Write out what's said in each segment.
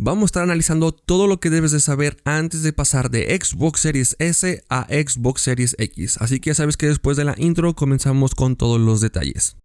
Vamos a estar analizando todo lo que debes de saber antes de pasar de Xbox Series S a Xbox Series X. Así que ya sabes que después de la intro comenzamos con todos los detalles.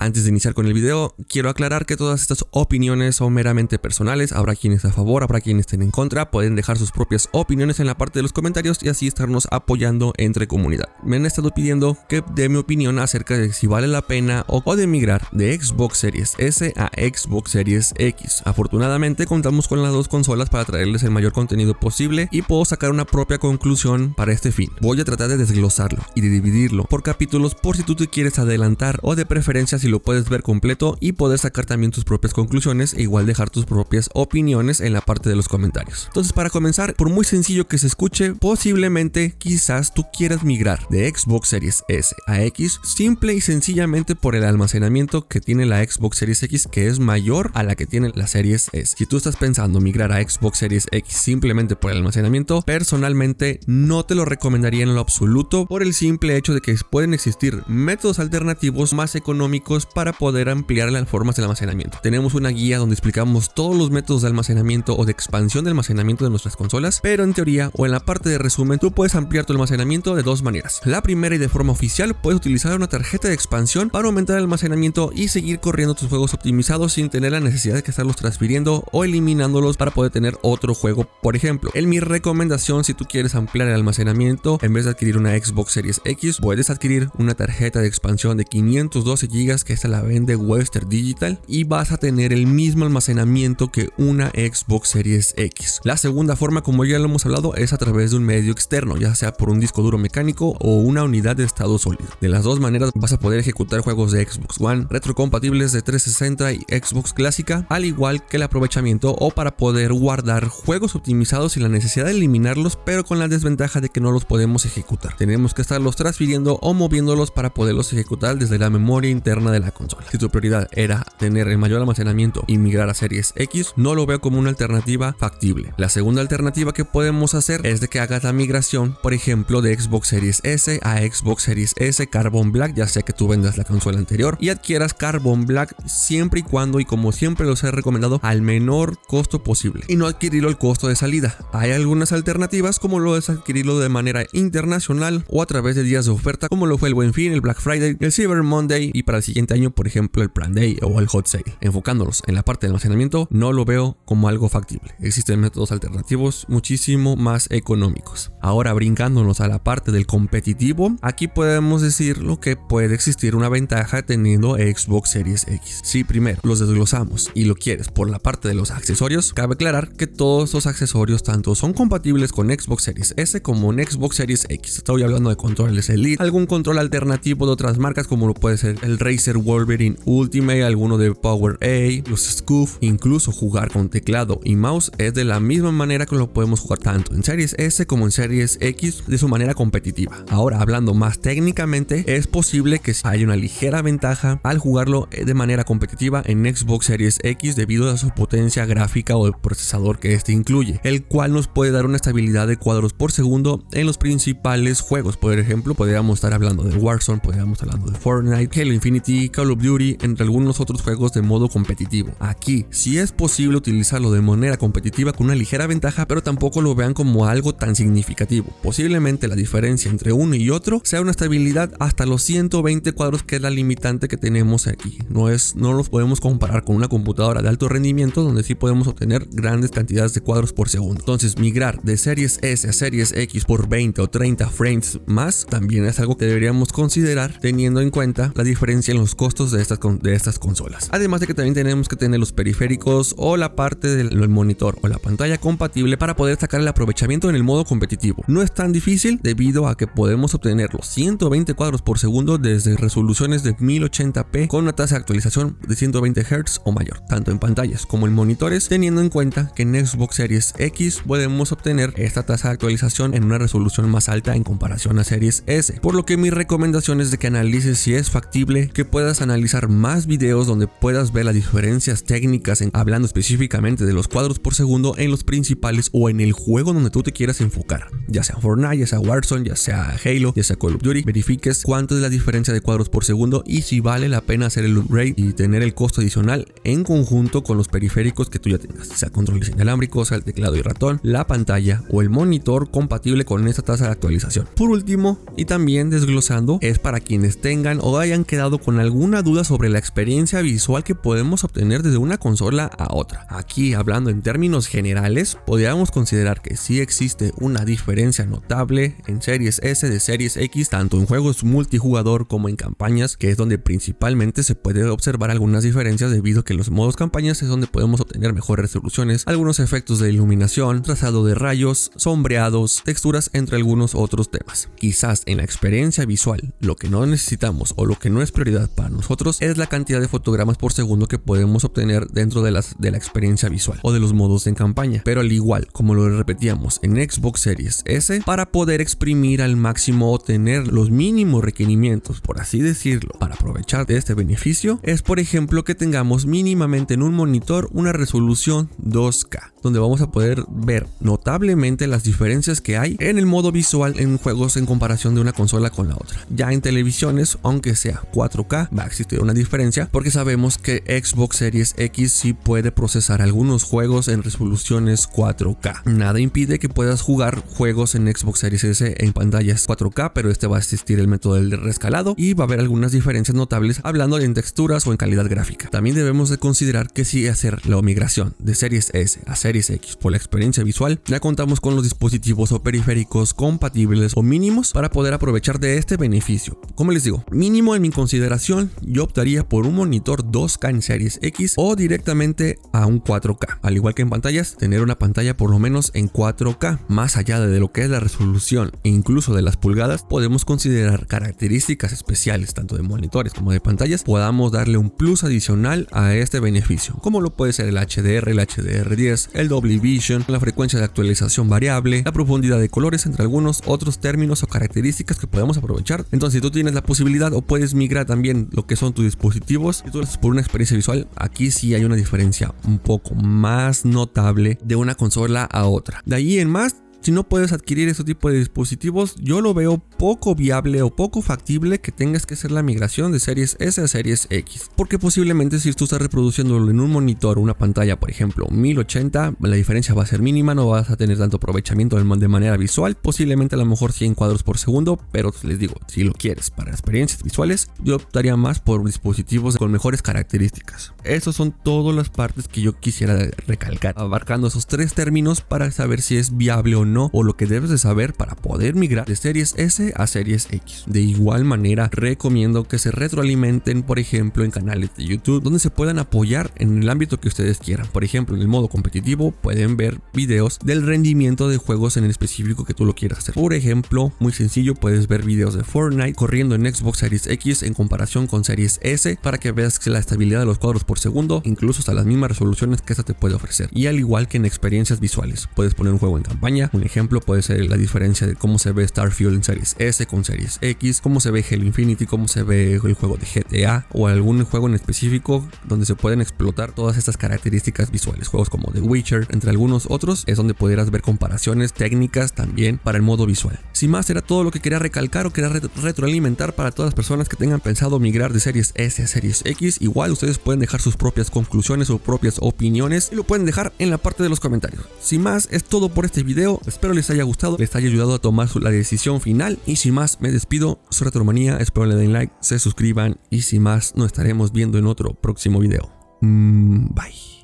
Antes de iniciar con el video, quiero aclarar que todas estas opiniones son meramente personales. Habrá quienes a favor, habrá quienes estén en contra. Pueden dejar sus propias opiniones en la parte de los comentarios y así estarnos apoyando entre comunidad. Me han estado pidiendo que dé mi opinión acerca de si vale la pena o de migrar de Xbox Series S a Xbox Series X. Afortunadamente contamos con las dos consolas para traerles el mayor contenido posible y puedo sacar una propia conclusión para este fin. Voy a tratar de desglosarlo y de dividirlo por capítulos por si tú te quieres adelantar o de preferencia si lo puedes ver completo y poder sacar también tus propias conclusiones e igual dejar tus propias opiniones en la parte de los comentarios. Entonces, para comenzar, por muy sencillo que se escuche, posiblemente quizás tú quieras migrar de Xbox Series S a X simple y sencillamente por el almacenamiento que tiene la Xbox Series X, que es mayor a la que tiene la Series S. Si tú estás pensando migrar a Xbox Series X simplemente por el almacenamiento, personalmente no te lo recomendaría en lo absoluto por el simple hecho de que pueden existir métodos alternativos más económicos para poder ampliar las formas de almacenamiento. Tenemos una guía donde explicamos todos los métodos de almacenamiento o de expansión de almacenamiento de nuestras consolas, pero en teoría o en la parte de resumen tú puedes ampliar tu almacenamiento de dos maneras. La primera, y de forma oficial, puedes utilizar una tarjeta de expansión para aumentar el almacenamiento y seguir corriendo tus juegos optimizados sin tener la necesidad de que estarlos transfiriendo o eliminándolos para poder tener otro juego. Por ejemplo, en mi recomendación, si tú quieres ampliar el almacenamiento, en vez de adquirir una Xbox Series X, puedes adquirir una tarjeta de expansión de 512 GB que esta la vende Western Digital y vas a tener el mismo almacenamiento que una Xbox Series X. La segunda forma, como ya lo hemos hablado, es a través de un medio externo, ya sea por un disco duro mecánico o una unidad de estado sólido. De las dos maneras vas a poder ejecutar juegos de Xbox One retrocompatibles de 360 y Xbox clásica, al igual que el aprovechamiento o para poder guardar juegos optimizados sin la necesidad de eliminarlos, pero con la desventaja de que no los podemos ejecutar. Tenemos que estarlos transfiriendo o moviéndolos para poderlos ejecutar desde la memoria interna de la consola. Si tu prioridad era tener el mayor almacenamiento y migrar a Series X, no lo veo como una alternativa factible. La segunda alternativa que podemos hacer es de que hagas la migración, por ejemplo, de Xbox Series S a Xbox Series S Carbon Black, ya sea que tú vendas la consola anterior y adquieras Carbon Black siempre y cuando, y como siempre los he recomendado, al menor costo posible y no adquirirlo al costo de salida. Hay algunas alternativas, como lo es adquirirlo de manera internacional o a través de días de oferta, como lo fue el Buen Fin, el Black Friday, el Cyber Monday y para el siguiente año, por ejemplo, el Prime Day o el Hot Sale. Enfocándonos en la parte de almacenamiento, no lo veo como algo factible. Existen métodos alternativos muchísimo más económicos. Ahora, brincándonos a la parte del competitivo, aquí podemos decir lo que puede existir una ventaja teniendo Xbox Series X. Si primero los desglosamos y lo quieres por la parte de los accesorios, cabe aclarar que todos los accesorios tanto son compatibles con Xbox Series S como en Xbox Series X. Estoy hablando de controles Elite, algún control alternativo de otras marcas como lo puede ser el Razer Wolverine Ultimate, alguno de Power A, los Scoof, incluso jugar con teclado y mouse es de la misma manera que lo podemos jugar tanto en Series S como en Series X de su manera competitiva. Ahora, hablando más técnicamente, es posible que haya una ligera ventaja al jugarlo de manera competitiva en Xbox Series X debido a su potencia gráfica o el procesador que este incluye, el cual nos puede dar una estabilidad de cuadros por segundo en los principales juegos. Por ejemplo, podríamos estar hablando de Warzone, podríamos estar hablando de Fortnite, Halo Infinity, Call of Duty, entre algunos otros juegos de modo competitivo. Aquí sí es posible utilizarlo de manera competitiva con una ligera ventaja, pero tampoco lo vean como algo tan significativo. Posiblemente la diferencia entre uno y otro sea una estabilidad hasta los 120 cuadros, que es la limitante que tenemos aquí. No los podemos comparar con una computadora de alto rendimiento donde sí podemos obtener grandes cantidades de cuadros por segundo. Entonces, migrar de Series S a Series X por 20 o 30 frames más también es algo que deberíamos considerar, teniendo en cuenta la diferencia en los costos de estas consolas. Además de que también tenemos que tener los periféricos o la parte del monitor o la pantalla compatible para poder sacar el aprovechamiento en el modo competitivo. No es tan difícil debido a que podemos obtener los 120 cuadros por segundo desde resoluciones de 1080p con una tasa de actualización de 120 Hz o mayor, tanto en pantallas como en monitores, teniendo en cuenta que en Xbox Series X podemos obtener esta tasa de actualización en una resolución más alta en comparación a Series S, por lo que mi recomendación es de que analices si es factible que puedas puedas analizar más videos donde puedas ver las diferencias técnicas hablando específicamente de los cuadros por segundo en los principales o en el juego donde tú te quieras enfocar, ya sea Fortnite, ya sea Warzone, ya sea Halo, ya sea Call of Duty. Verifiques cuánto es la diferencia de cuadros por segundo y si vale la pena hacer el upgrade y tener el costo adicional en conjunto con los periféricos que tú ya tengas, sea controles inalámbricos, sea el teclado y ratón, la pantalla o el monitor compatible con esta tasa de actualización. Por último, y también desglosando, es para quienes tengan o hayan quedado con alguna duda sobre la experiencia visual que podemos obtener desde una consola a otra. Aquí, hablando en términos generales, podríamos considerar que sí existe una diferencia notable en Series S de Series X, tanto en juegos multijugador como en campañas, que es donde principalmente se puede observar algunas diferencias debido a que en los modos campañas es donde podemos obtener mejores resoluciones, algunos efectos de iluminación, trazado de rayos, sombreados, texturas, entre algunos otros temas. Quizás en la experiencia visual lo que no necesitamos o lo que no es prioridad para nosotros es la cantidad de fotogramas por segundo que podemos obtener dentro de la experiencia visual o de los modos en campaña, pero al igual como lo repetíamos en Xbox Series S, para poder exprimir al máximo o tener los mínimos requerimientos, por así decirlo, para aprovechar de este beneficio, es por ejemplo que tengamos mínimamente en un monitor una resolución 2K, donde vamos a poder ver notablemente las diferencias que hay en el modo visual en juegos en comparación de una consola con la otra. Ya en televisiones, aunque sea 4K, va a existir una diferencia porque sabemos que Xbox Series X sí puede procesar algunos juegos en resoluciones 4K. Nada impide que puedas jugar juegos en Xbox Series S en pantallas 4K, pero va a existir el método del rescalado y va a haber algunas diferencias notables hablando en texturas o en calidad gráfica. También debemos de considerar que si hacer la migración de Series S a Series X por la experiencia visual, ya contamos con los dispositivos o periféricos compatibles o mínimos para poder aprovechar de este beneficio. Como les digo, mínimo en mi consideración, yo optaría por un monitor 2K en Series X o directamente a un 4K. Al igual que en pantallas, tener una pantalla por lo menos en 4K. Más allá de lo que es la resolución e incluso de las pulgadas, podemos considerar características especiales tanto de monitores como de pantallas, podamos darle un plus adicional a este beneficio, como lo puede ser el HDR, el HDR10, el Dolby Vision, la frecuencia de actualización variable, la profundidad de colores, entre algunos otros términos o características que podemos aprovechar. Entonces, si tú tienes la posibilidad o puedes migrar también lo que son tus dispositivos y tú lo haces por una experiencia visual, aquí sí hay una diferencia un poco más notable de una consola a otra. De ahí en más, si no puedes adquirir este tipo de dispositivos, yo lo veo poco viable o poco factible que tengas que hacer la migración de Series S a Series X, porque posiblemente si tú estás reproduciéndolo en un monitor o una pantalla, por ejemplo 1080, la diferencia va a ser mínima, no vas a tener tanto aprovechamiento de manera visual, posiblemente a lo mejor 100 cuadros por segundo, pero les digo, si lo quieres para experiencias visuales, yo optaría más por dispositivos con mejores características. Esas son todas las partes que yo quisiera recalcar, abarcando esos tres términos para saber si es viable o no, o lo que debes de saber para poder migrar de Series S a Series X. De igual manera, recomiendo que se retroalimenten, por ejemplo, en canales de YouTube donde se puedan apoyar en el ámbito que ustedes quieran. Por ejemplo, en el modo competitivo pueden ver videos del rendimiento de juegos en el específico que tú lo quieras hacer. Por ejemplo, muy sencillo, puedes ver videos de Fortnite corriendo en Xbox Series X en comparación con Series S para que veas la estabilidad de los cuadros por segundo, incluso hasta las mismas resoluciones que esta te puede ofrecer. Y al igual que en experiencias visuales, puedes poner un juego en campaña. Un ejemplo puede ser la diferencia de cómo se ve Starfield en Series S con Series X, cómo se ve Halo Infinity, cómo se ve el juego de GTA o algún juego en específico donde se pueden explotar todas estas características visuales. Juegos como The Witcher, entre algunos otros, es donde pudieras ver comparaciones técnicas también para el modo visual. Sin más, era todo lo que quería recalcar o quería retroalimentar para todas las personas que tengan pensado migrar de Series S a Series X. Igual ustedes pueden dejar sus propias conclusiones o propias opiniones y lo pueden dejar en la parte de los comentarios. Sin más, es todo por este video. Espero les haya gustado, les haya ayudado a tomar la decisión final y sin más me despido. Soy Retromanía, espero le den like, se suscriban y sin más nos estaremos viendo en otro próximo video. Bye.